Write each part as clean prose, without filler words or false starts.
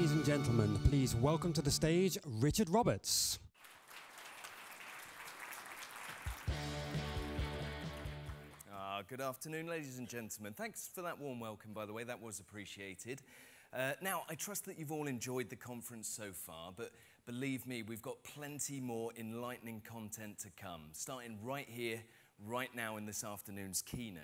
ladies and gentlemen, please welcome to the stage Richard Roberts. Good afternoon, ladies and gentlemen. Thanks for that warm welcome, by the way. That was appreciated. Now, I trust that you've all enjoyed the conference so far, but believe me, we've got plenty more enlightening content to come, starting right here, right now in this afternoon's keynote.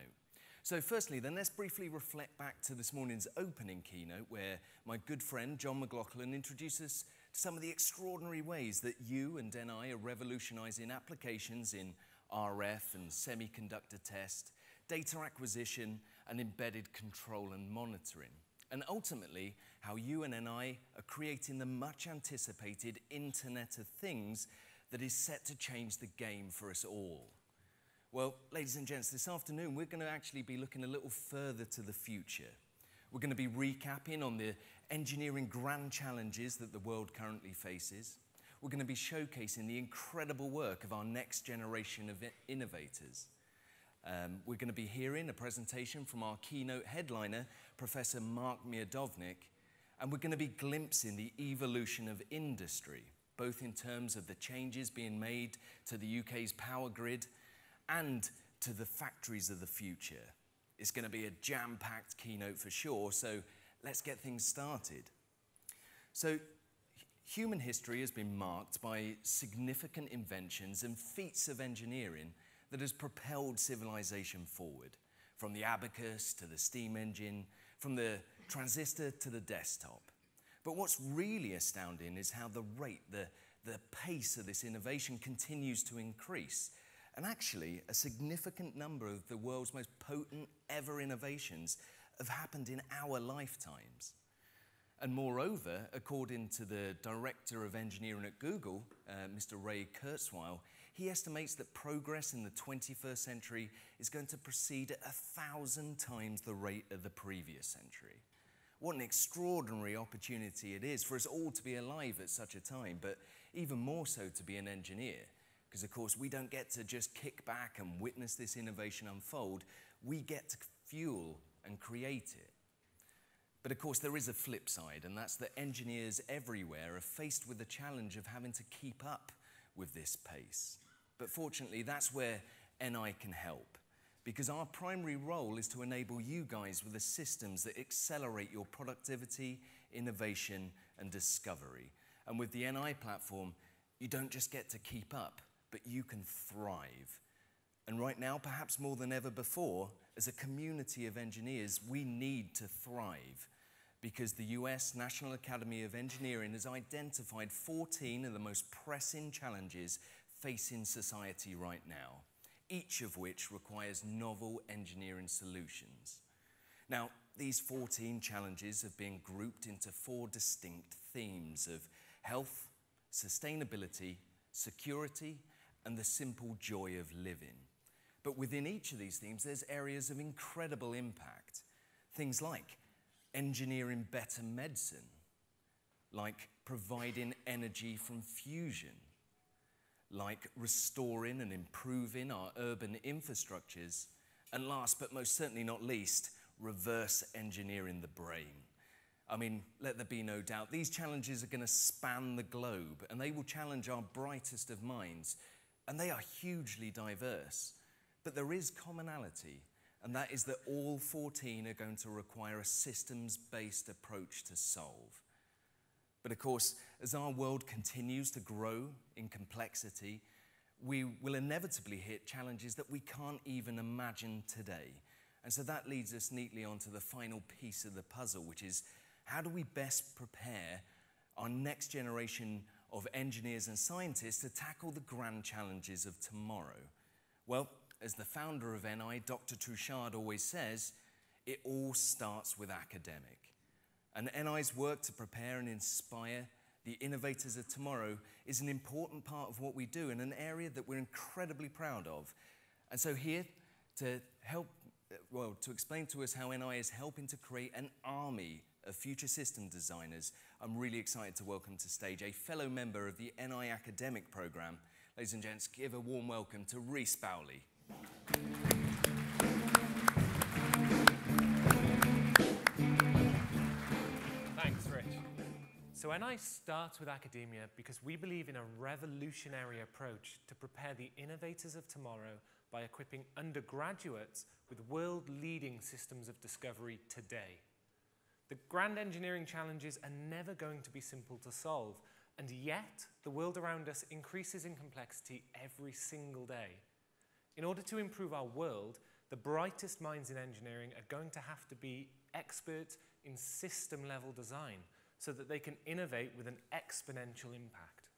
So firstly, then, let's briefly reflect back to this morning's opening keynote, where my good friend John McLaughlin introduced us to some of the extraordinary ways that you and NI are revolutionizing applications in RF and semiconductor test, data acquisition, and embedded control and monitoring. And ultimately, how you and NI are creating the much anticipated Internet of Things that is set to change the game for us all. Well, ladies and gents, this afternoon we're going to actually be looking a little further to the future. We're going to be recapping on the engineering grand challenges that the world currently faces. We're going to be showcasing the incredible work of our next generation of innovators. We're going to be hearing a presentation from our keynote headliner, Professor Mark Miodownik, and we're going to be glimpsing the evolution of industry, both in terms of the changes being made to the UK's power grid and to the factories of the future. It's going to be a jam-packed keynote for sure, so let's get things started. So, human history has been marked by significant inventions and feats of engineering that has propelled civilization forward, from the abacus to the steam engine, from the transistor to the desktop. But what's really astounding is how the rate, the pace of this innovation continues to increase. And actually, a significant number of the world's most potent ever innovations have happened in our lifetimes. And moreover, according to the Director of Engineering at Google, Mr. Ray Kurzweil, he estimates that progress in the 21st century is going to proceed at 1,000 times the rate of the previous century. What an extraordinary opportunity it is for us all to be alive at such a time, but even more so to be an engineer. Because, of course, we don't get to just kick back and witness this innovation unfold. We get to fuel and create it. But, of course, there is a flip side, and that's that engineers everywhere are faced with the challenge of having to keep up with this pace. But fortunately, that's where NI can help, because our primary role is to enable you guys with the systems that accelerate your productivity, innovation, and discovery. And with the NI platform, you don't just get to keep up, but you can thrive. And right now, perhaps more than ever before, as a community of engineers, we need to thrive, because the US National Academy of Engineering has identified 14 of the most pressing challenges facing society right now, each of which requires novel engineering solutions. Now, these 14 challenges have been grouped into 4 distinct themes of health, sustainability, security, and the simple joy of living. But within each of these themes, there's areas of incredible impact. Things like engineering better medicine, like providing energy from fusion, like restoring and improving our urban infrastructures, and last but most certainly not least, reverse engineering the brain. I mean, let there be no doubt, these challenges are going to span the globe, and they will challenge our brightest of minds, and they are hugely diverse. But there is commonality, and that is that all 14 are going to require a systems-based approach to solve. But of course, as our world continues to grow in complexity, we will inevitably hit challenges that we can't even imagine today. And so that leads us neatly onto the final piece of the puzzle, which is how do we best prepare our next generation of engineers and scientists to tackle the grand challenges of tomorrow? Well, as the founder of NI, Dr. Truchard, always says, it all starts with academic. And NI's work to prepare and inspire the innovators of tomorrow is an important part of what we do in an area that we're incredibly proud of. And so here to help, to explain to us how NI is helping to create an army of future system designers, I'm really excited to welcome to stage a fellow member of the NI academic program. Ladies and gents, give a warm welcome to Rhys Bowley. Thanks, Rich. NI starts with academia because we believe in a revolutionary approach to prepare the innovators of tomorrow by equipping undergraduates with world-leading systems of discovery today. The grand engineering challenges are never going to be simple to solve, and yet the world around us increases in complexity every single day. In order to improve our world, the brightest minds in engineering are going to have to be experts in system-level design so that they can innovate with an exponential impact.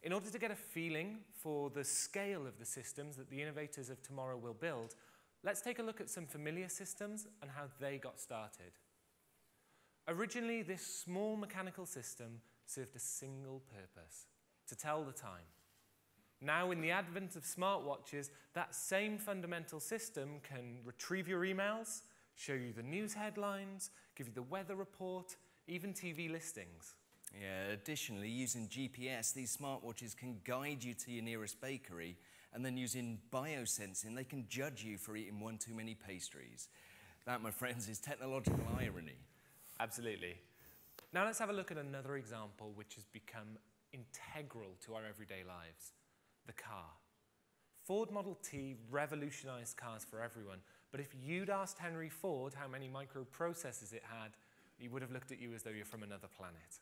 In order to get a feeling for the scale of the systems that the innovators of tomorrow will build, let's take a look at some familiar systems and how they got started. Originally, this small mechanical system served a single purpose: to tell the time. Now, in the advent of smartwatches, that same fundamental system can retrieve your emails, show you the news headlines, give you the weather report, even TV listings. Yeah, additionally, using GPS, these smartwatches can guide you to your nearest bakery, and then using biosensing, they can judge you for eating one too many pastries. That, my friends, is technological irony. Absolutely. Now let's have a look at another example which has become integral to our everyday lives: the car. Ford Model T revolutionized cars for everyone, but if you'd asked Henry Ford how many microprocessors it had, he would have looked at you as though you're from another planet.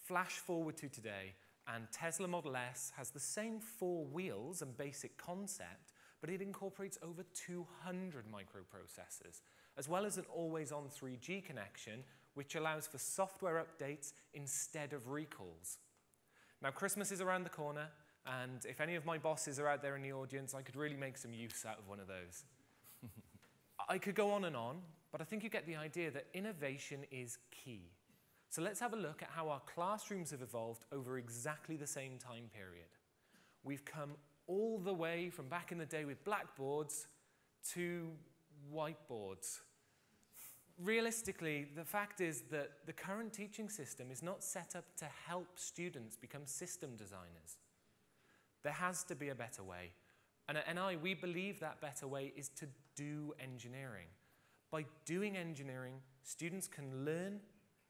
Flash forward to today, and Tesla Model S has the same 4 wheels and basic concept, but it incorporates over 200 microprocessors, as well as an always-on 3G connection, which allows for software updates instead of recalls. Now, Christmas is around the corner, and if any of my bosses are out there in the audience, I could really make some use out of one of those. I could go on, but I think you get the idea that innovation is key. So let's have a look at how our classrooms have evolved over exactly the same time period. We've come all the way from back in the day with blackboards to whiteboards. Realistically, the fact is that the current teaching system is not set up to help students become system designers. There has to be a better way. And at NI, we believe that better way is to do engineering. By doing engineering, students can learn,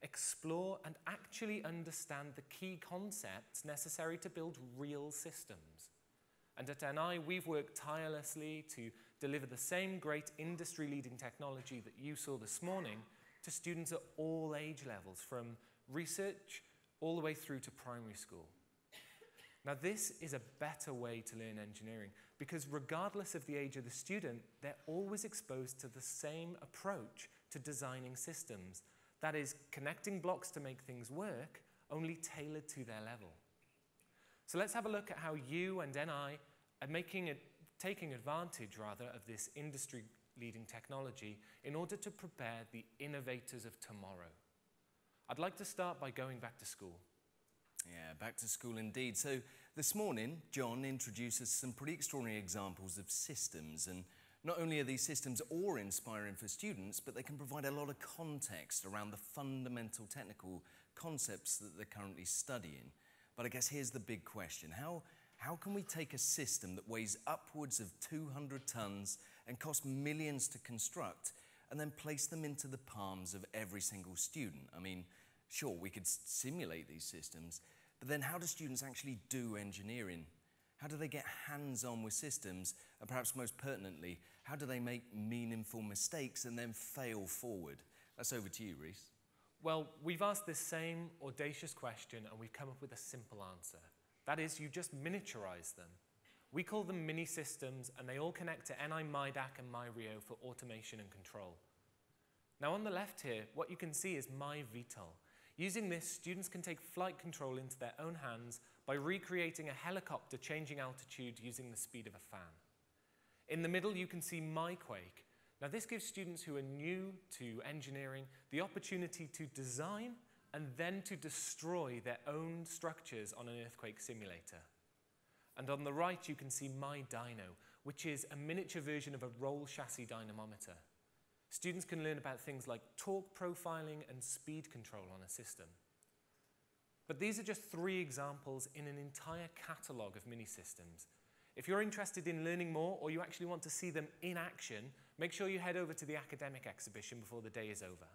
explore, and actually understand the key concepts necessary to build real systems. And at NI, we've worked tirelessly to deliver the same great industry-leading technology that you saw this morning to students at all age levels, from research all the way through to primary school. Now, this is a better way to learn engineering because regardless of the age of the student, they're always exposed to the same approach to designing systems. That is, connecting blocks to make things work, only tailored to their level. So let's have a look at how you and NI are taking advantage, of this industry-leading technology in order to prepare the innovators of tomorrow. I'd like to start by going back to school. Yeah, back to school indeed. So this morning, John introduced us some pretty extraordinary examples of systems, and not only are these systems awe-inspiring for students, but they can provide a lot of context around the fundamental technical concepts that they're currently studying. But I guess here's the big question. How can we take a system that weighs upwards of 200 tons and costs millions to construct and then place them into the palms of every single student? I mean, sure, we could simulate these systems, but then how do students actually do engineering? How do they get hands-on with systems? And perhaps most pertinently, how do they make meaningful mistakes and then fail forward? That's over to you, Reese. Well, we've asked this same audacious question and we've come up with a simple answer. That is, you just miniaturize them. We call them mini-systems, and they all connect to NI MyDAC and MyRio for automation and control. Now on the left here, what you can see is MyVTOL. Using this, students can take flight control into their own hands by recreating a helicopter changing altitude using the speed of a fan. In the middle, you can see MyQuake. Now this gives students who are new to engineering the opportunity to design and then to destroy their own structures on an earthquake simulator. And on the right, you can see MyDyno, which is a miniature version of a roll chassis dynamometer. Students can learn about things like torque profiling and speed control on a system. But these are just 3 examples in an entire catalogue of mini-systems. If you're interested in learning more, or you actually want to see them in action, make sure you head over to the academic exhibition before the day is over.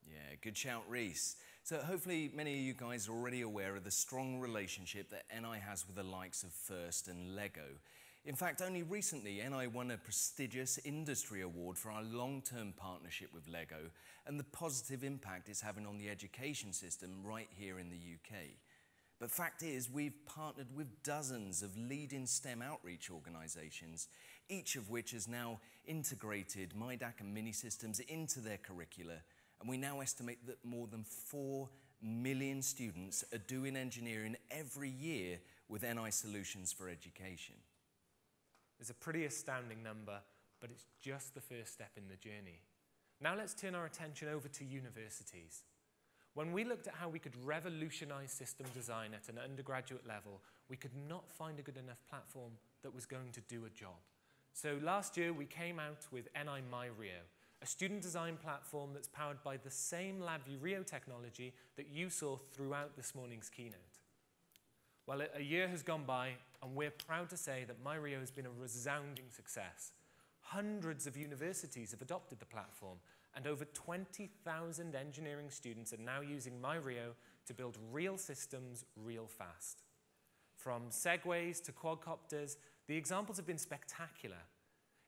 Yeah, good shout, Reese. So hopefully many of you guys are already aware of the strong relationship that NI has with the likes of First and Lego. In fact, only recently NI won a prestigious industry award for our long-term partnership with Lego and the positive impact it's having on the education system right here in the UK. But fact is, we've partnered with dozens of leading STEM outreach organisations, each of which has now integrated NIDays and mini systems into their curricula. And we now estimate that more than 4 million students are doing engineering every year with NI Solutions for Education. It's a pretty astounding number, but it's just the first step in the journey. Now let's turn our attention over to universities. When we looked at how we could revolutionise system design at an undergraduate level, we could not find a good enough platform that was going to do a job. So last year we came out with NI MyRio, a student design platform that's powered by the same LabVIEW Rio technology that you saw throughout this morning's keynote. Well, a year has gone by, and we're proud to say that MyRio has been a resounding success. Hundreds of universities have adopted the platform, and over 20,000 engineering students are now using MyRio to build real systems real fast. From segways to quadcopters, the examples have been spectacular.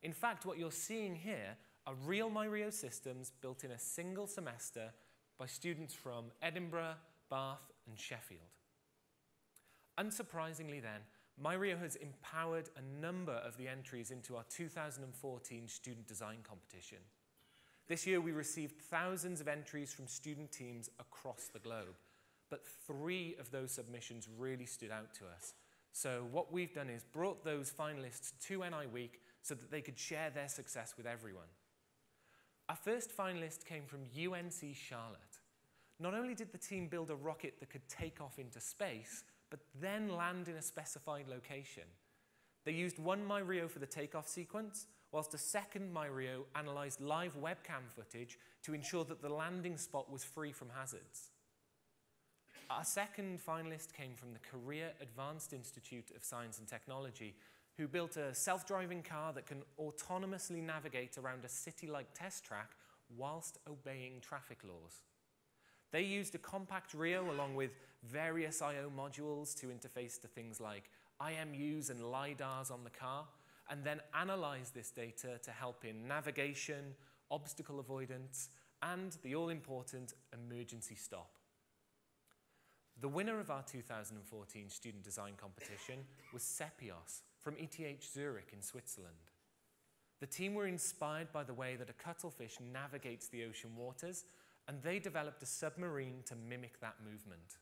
In fact, what you're seeing here are real MyRio systems built in a single semester by students from Edinburgh, Bath, and Sheffield. Unsurprisingly then, MyRio has empowered a number of the entries into our 2014 student design competition. This year we received thousands of entries from student teams across the globe, but 3 of those submissions really stood out to us. So what we've done is brought those finalists to NI Week so that they could share their success with everyone. Our first finalist came from UNC Charlotte. Not only did the team build a rocket that could take off into space, but then land in a specified location. They used one MyRio for the takeoff sequence, whilst a second MyRio analysed live webcam footage to ensure that the landing spot was free from hazards. Our second finalist came from the Korea Advanced Institute of Science and Technology, who built a self-driving car that can autonomously navigate around a city-like test track whilst obeying traffic laws. They used a compact Rio along with various I/O modules to interface to things like IMUs and LiDARs on the car, and then analyze this data to help in navigation, obstacle avoidance, and the all-important emergency stop. The winner of our 2014 student design competition was Sepios from ETH Zurich in Switzerland. The team were inspired by the way that a cuttlefish navigates the ocean waters, and they developed a submarine to mimic that movement.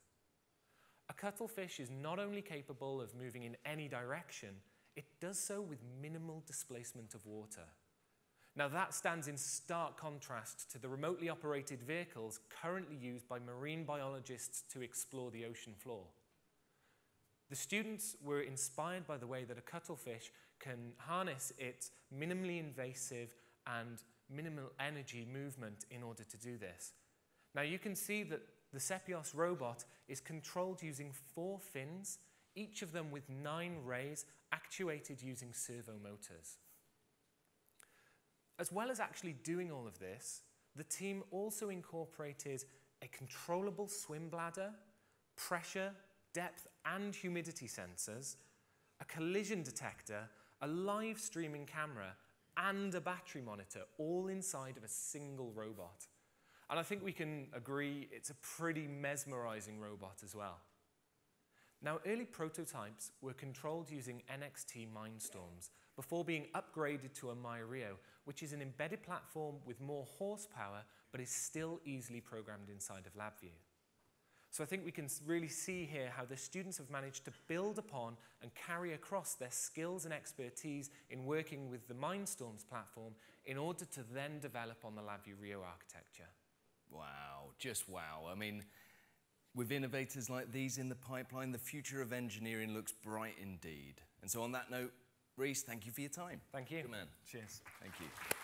A cuttlefish is not only capable of moving in any direction, it does so with minimal displacement of water. Now that stands in stark contrast to the remotely operated vehicles currently used by marine biologists to explore the ocean floor. The students were inspired by the way that a cuttlefish can harness its minimally invasive and minimal energy movement in order to do this. Now you can see that the Sepios robot is controlled using 4 fins, each of them with 9 rays actuated using servo motors. As well as actually doing all of this, the team also incorporated a controllable swim bladder, pressure, depth and humidity sensors, a collision detector, a live streaming camera, and a battery monitor, all inside of a single robot. And I think we can agree it's a pretty mesmerizing robot as well. Now, early prototypes were controlled using NXT Mindstorms before being upgraded to a MyRio, which is an embedded platform with more horsepower, but is still easily programmed inside of LabVIEW. So I think we can really see here how the students have managed to build upon and carry across their skills and expertise in working with the Mindstorms platform in order to then develop on the LabVIEW Rio architecture. Wow, just wow. I mean, with innovators like these in the pipeline, the future of engineering looks bright indeed. And so on that note, Reese, thank you for your time. Thank you. Good man. Cheers. Thank you.